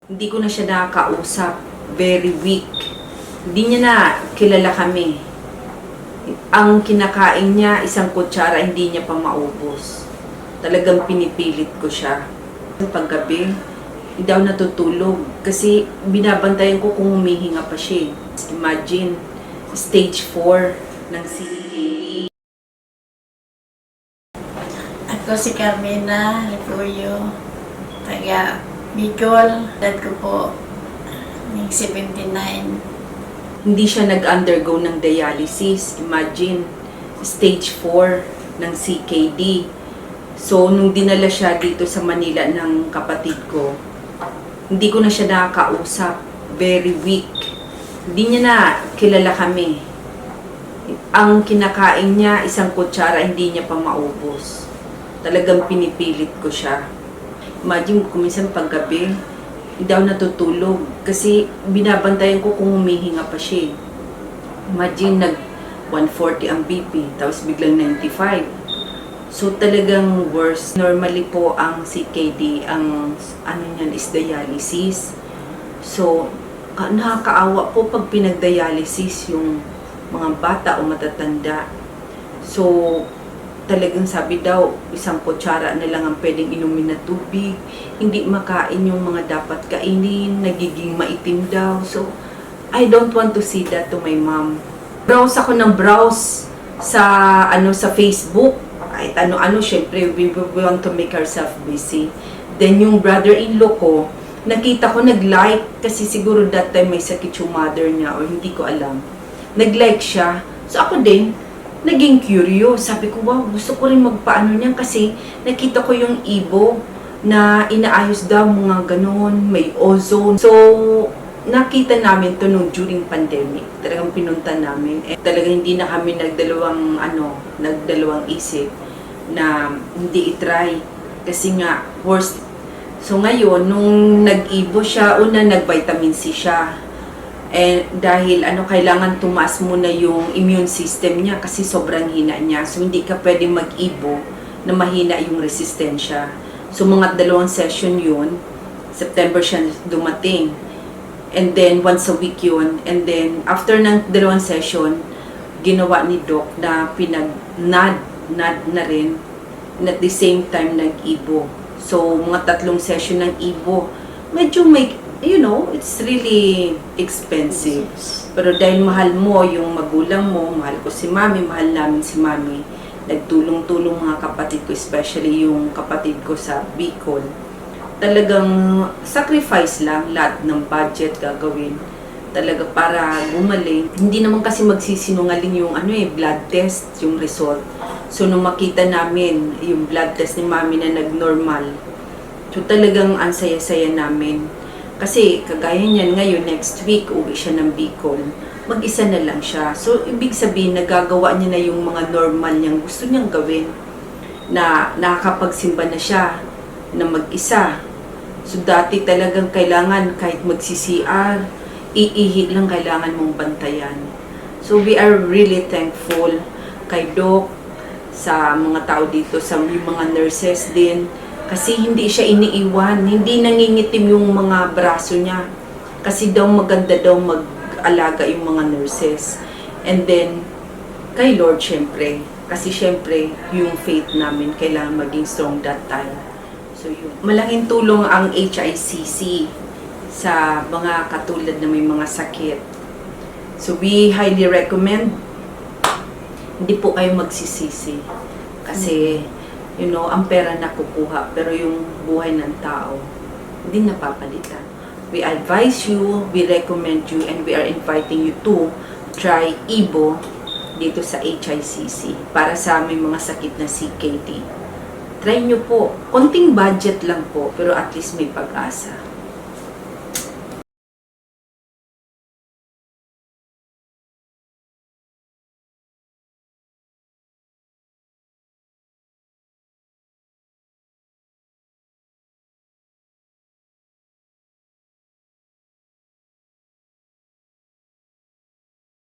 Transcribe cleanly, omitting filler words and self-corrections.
Hindi ko na siya nakakausap. Very weak. Hindi niya na kilala kami. Ang kinakain niya, isang kutsara, hindi niya pa maubos. Talagang pinipilit ko siya. Paggabi, hindi ako natutulog. Kasi binabantayan ko kung humihinga pa siya. Imagine, stage 4 ng CKD. Ako si Carmina Lipuyo, taga Bicol. Dad ko po, may 79. Hindi siya nag-undergo ng dialysis. Imagine, stage 4 ng CKD. So, nung dinala siya dito sa Manila ng kapatid ko, hindi ko na siya nakakausap. Very weak. Hindi niya na kilala kami. Ang kinakain niya, isang kutsara, hindi niya pa maubos. Talagang pinipilit ko siya. Imagine, kuminsan paggabi, hindi ako natutulog kasi binabantayan ko kung humihinga pa siya. Imagine, nag 140 ang BP, tapos biglang 95. So, talagang worse. Normally po ang CKD, ang ano niyan is dialysis. So, nakakaawa po pag pinag-dialysis yung mga bata o matatanda. So, talagang sabi daw, isang kutsara na lang ang pwedeng inumin na tubig. Hindi makain yung mga dapat kainin, nagiging maitim daw. So, I don't want to see that to my mom. Browse ako ng browse sa Facebook. Kahit ano-ano, syempre, we want to make ourselves busy. Then, yung brother-in-law ko, nakita ko nag-like, kasi siguro that time may sakit yung mother niya, o hindi ko alam. Nag-like siya. So, ako din, naging curious. Sabi ko, wow, gusto ko rin magpaano niyan kasi nakita ko yung ibo na inaayos daw, mga ganon, may ozone. So, nakita namin to nung during pandemic. Talagang pinunta namin. Talagang hindi na kami nagdalawang isip na hindi itry. Kasi nga, worst. So, ngayon, nung nag-ibo siya, una nag-vitamin C siya. Dahil kailangan tumaas muna yung immune system niya kasi sobrang hina niya. So, hindi ka pwedeng mag-ibo na mahina yung resistensya. So, mga 2 session yun. September siya dumating. And then, once a week yun. And then, after ng 2 session, ginawa ni Doc na pinag-NAD na rin. And at the same time, nag-ibo. So, mga 3 session ng ibo. Medyo may, it's really expensive. Pero dahil mahal mo yung magulang mo, mahal ko si Mami, mahal namin si Mami, nagtulong-tulong mga kapatid ko, especially yung kapatid ko sa Bicol. Talagang sacrifice lang, lahat ng budget gagawin. Talaga para gumaling. Hindi naman kasi magsisinungaling yung blood test, yung result. So, nung makita namin yung blood test ni Mami na nag-normal, so talagang ang saya-saya namin. Kasi kagaya niyan ngayon, next week, uwi siya ng Bicol. Mag-isa na lang siya. So, ibig sabihin, nagagawa niya na yung mga normal niyang gusto niyang gawin. Na nakakapagsimba na siya na mag-isa. So, dati talagang kailangan kahit mag-CCR, iihi lang kailangan mong bantayan. So, we are really thankful kay Doc, sa mga tao dito, sa mga nurses din. Kasi hindi siya iniiwan, hindi nangingitim yung mga braso niya. Kasi daw maganda daw mag-alaga yung mga nurses. And then, kay Lord syempre. Kasi syempre, yung faith namin kailangan maging strong that time. So yun. Malaking tulong ang HICC sa mga katulad na may mga sakit. So we highly recommend, hindi po kayo magsisisi. Kasi, ang pera nakukuha, pero yung buhay ng tao, hindi napapalitan. We advise you, we recommend you, and we are inviting you to try Ibo dito sa HICC para sa may mga sakit na CKD. Try nyo po. Konting budget lang po, pero at least may pag-asa.